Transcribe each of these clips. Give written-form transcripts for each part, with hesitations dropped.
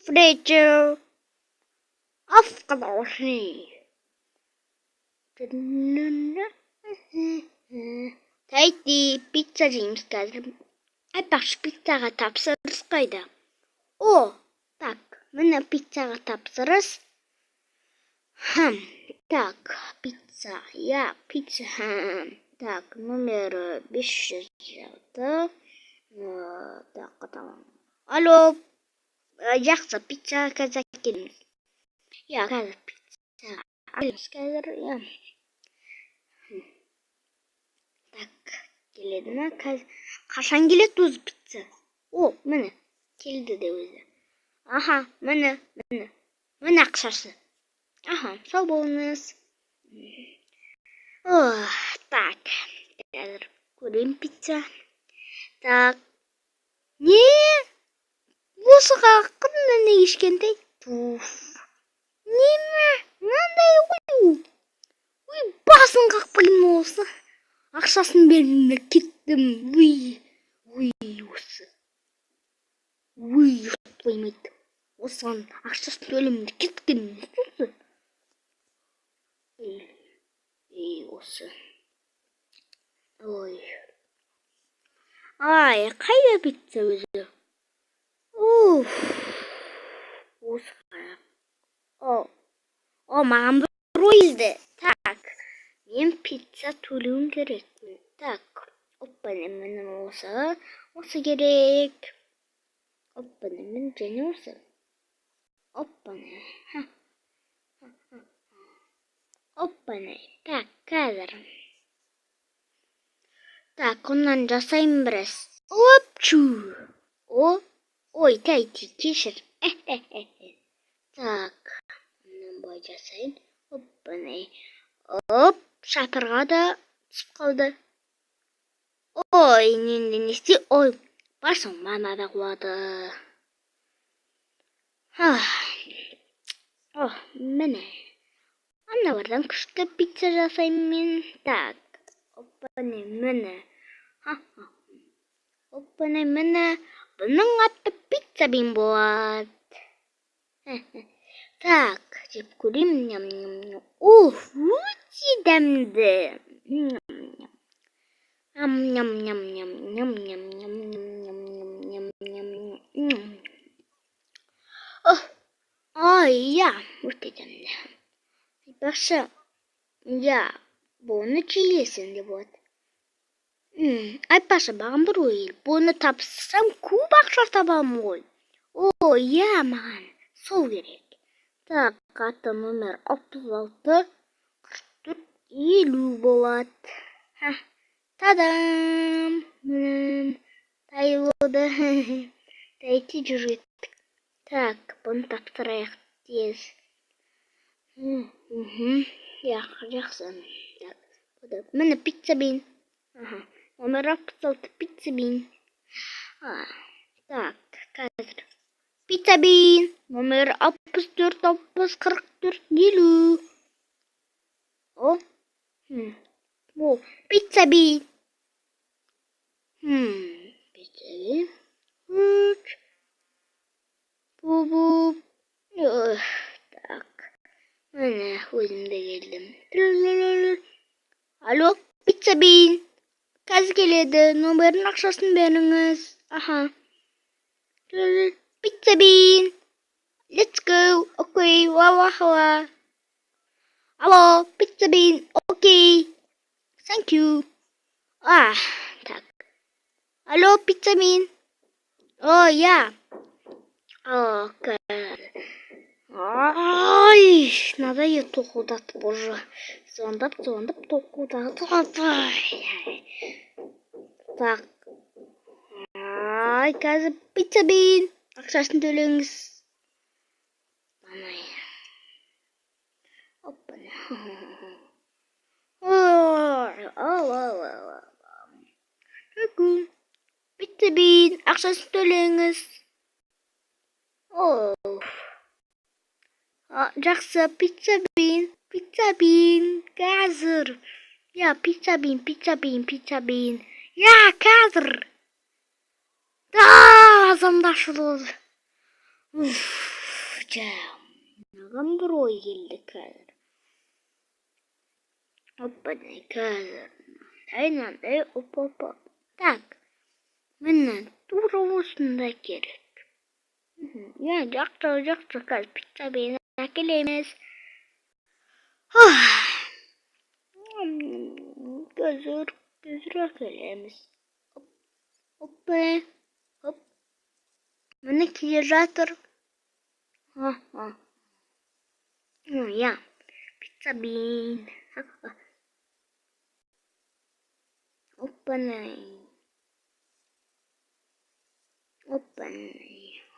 Fletcher afqaloqli. Тайти pizza жейміз қазір. Айтпақшы, пиццаға тапсырыс қайда? Так, міне пиццаға тапсырыс. Так, пицца. Пицца. Так, номер 506. Так, tamam. Алло, жақсы, пиццаға қазір келеміз. Қазір пиццаға қазір. Так, келеді ме? Қашан келеді өзі пицца? Міне, келді де өзі. Міне ақшасы. Сау болыңыз. Так, қазір көрейін пицца. Так, не? Осыға қымнан ешкентай? Неме? Мынандай басын қақпайын осы. Ақшасын бердім, кеттім. Осы. Ұстаймайды. Осыған ақшасын төлемді кеткен. Осы. Қайда пицца өзі? Осы қарап. Маған бір ойызды. Так, мен пицца төлеуім керек. Так, міне осы керек. Міне және осы. Так, қазір. Так, оннан жасайын біраз. Тайти, кешір. Так, оннан бай жасайын. Шатырға да түсіп қалды. Ненде несте? Барсың, мама да құлады. Міне. Аналардан күшті пицца жасаймын мен. Так, міне. Міне. Бұның атты пицца бен болады. Так, жеп көрейін. Өте дәмді. Өте дәмді. Айтпақшы, бұны жейсің де болады. Айтпақшы, маған бір ой. Бұны тапсырсам, көп ақша табамын ғой. Маған сол керек. Так, карта номер 66, 44, 50 болады. Тадам! Тайлоды. Тайти жүргеттік. Так, бұны тапсырайық тез. Жақсы. Міне пицца бен. Номер 66 пицца бен. Так, қазір. Пицца бен. Номер 64, 60, 44, 50. Пицца бен. Пицца бен. Так. Міне, өзімде келдім. Алло, пицца бен. Қазір келеді. Номердің ақшасын беріңіз. Pizza bean. Let's go. Okay. Wow. Hello, pizza bean. Okay. Thank you. Так. Алло, пицца bean. Yeah. Okay. Надо ее тоқудат, боже. Звондап, тоқудат. Так. Қазір пицца bean. Ақшасын төлеңіз. Бүгін Pizza Bean ақшасын төлеңіз. Жақсы, Pizza Bean қазір. Ya, Pizza Bean. Ya, қазір. Да, азамда ашылды. Маған бір ой келді қазір. Опа-не, қазір. Айнандай, опа. Так, мені тура осында керек. Ya, жақсы, қазір Pizza Bean әкелеміз. Қазір әкелеміз. Опа. Мені келе жатыр. Ya, Pizza Bean. Опа-не.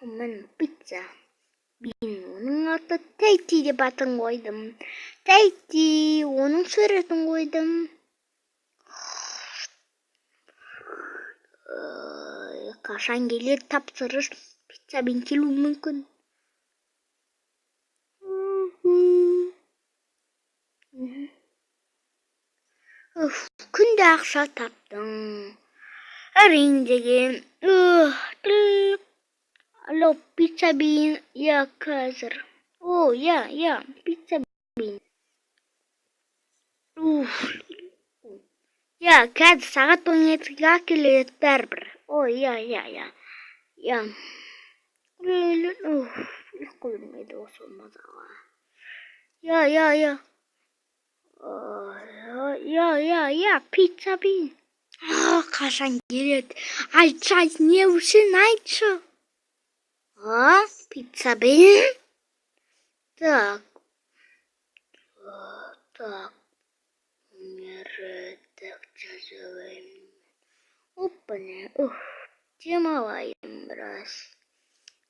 Мен Pizza Bean. Оның аты Тейти деп атын қойдым. Тейти, оның суретін қойдым. Қашан келер тапсырыс Pizza Bean келуі мүмкін. Күнде ақша таптың. Әрине деген. Алло, Pizza Bean. Я, қазір. Я, Pizza Bean. Я, қазір сағат 12-ге келеді бәрібір. Я. Ұйқы білмейді осы мазаға. Я, Pizza Bean. Қашан келеді? Айтшы, не үшін айтшы? Pizza Bean? Так. Мердік жазуым. Опа-не. Демалайым біраз.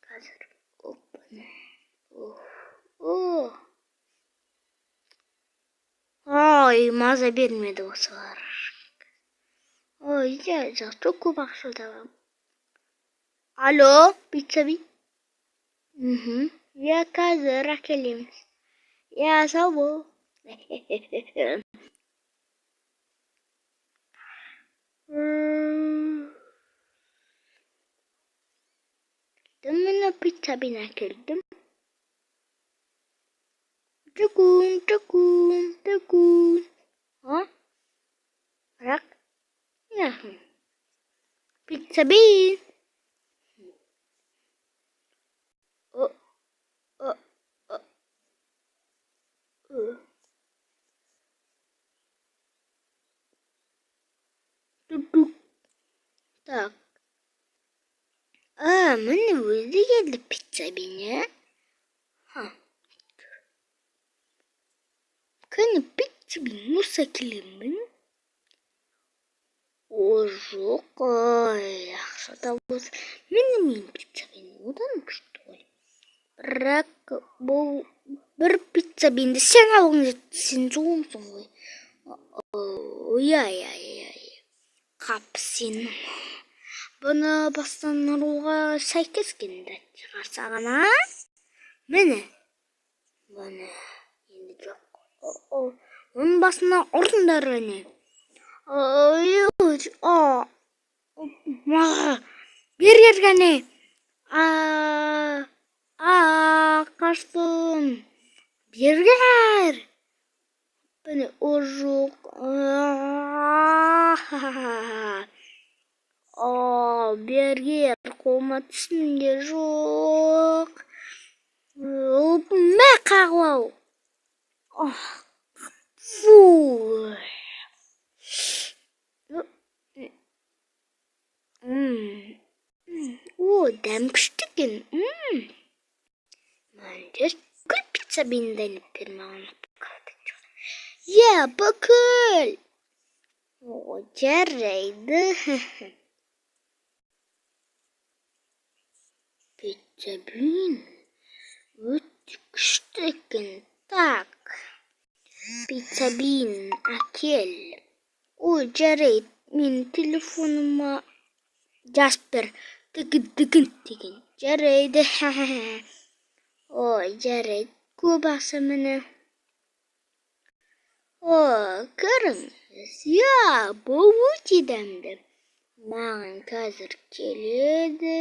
Қазір. Опа-не. Ой, маза бермеді осылар. Я жақсы көп ақша табам. Алло, Pizza Bean? Я қазір әкелеміз. Я, сау бол. Мені Pizza Bean әкелдім. Түкін. Бірақ? Pizza Bean. Так. Мені өзі келді Pizza Bean. Кәне Pizza Bean мұса келемін. Жоқ, ақша табыз. Мен Pizza Bean одан күшті ғой. Бірақ бұл бір Pizza Beanді сен алғың сен жоғымсың ғой. Я. Қапсин. Бұны бастан ұруға сәйкес келді. Шығарсаған, Мені. Енді жоқ. Оның басына ұрындар әне. Бергер ғане. Қаштым. Бергер. Бәне, жоқ. Бергер, қолыма түсінде жоқ. Мә қағылау. Фу. Дәм күшті екен. Мәндер бүкіл Pizza Bean'ді іліп бермаған. Я, бүкіл. Жарайды. Pizza Bean өте күшті екен. Так. Pizza Bean әкел. Жарайды. менің телефоныма жазып бер. Деген жарайды. Ой, жарайды. Көп ақша міне. О, көріңіз. Я, бұл өте дәмді. Маған қазір келеді.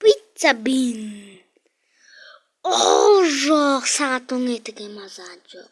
Пицца бин. О, жоқ, сағат 12-ге маза жоқ.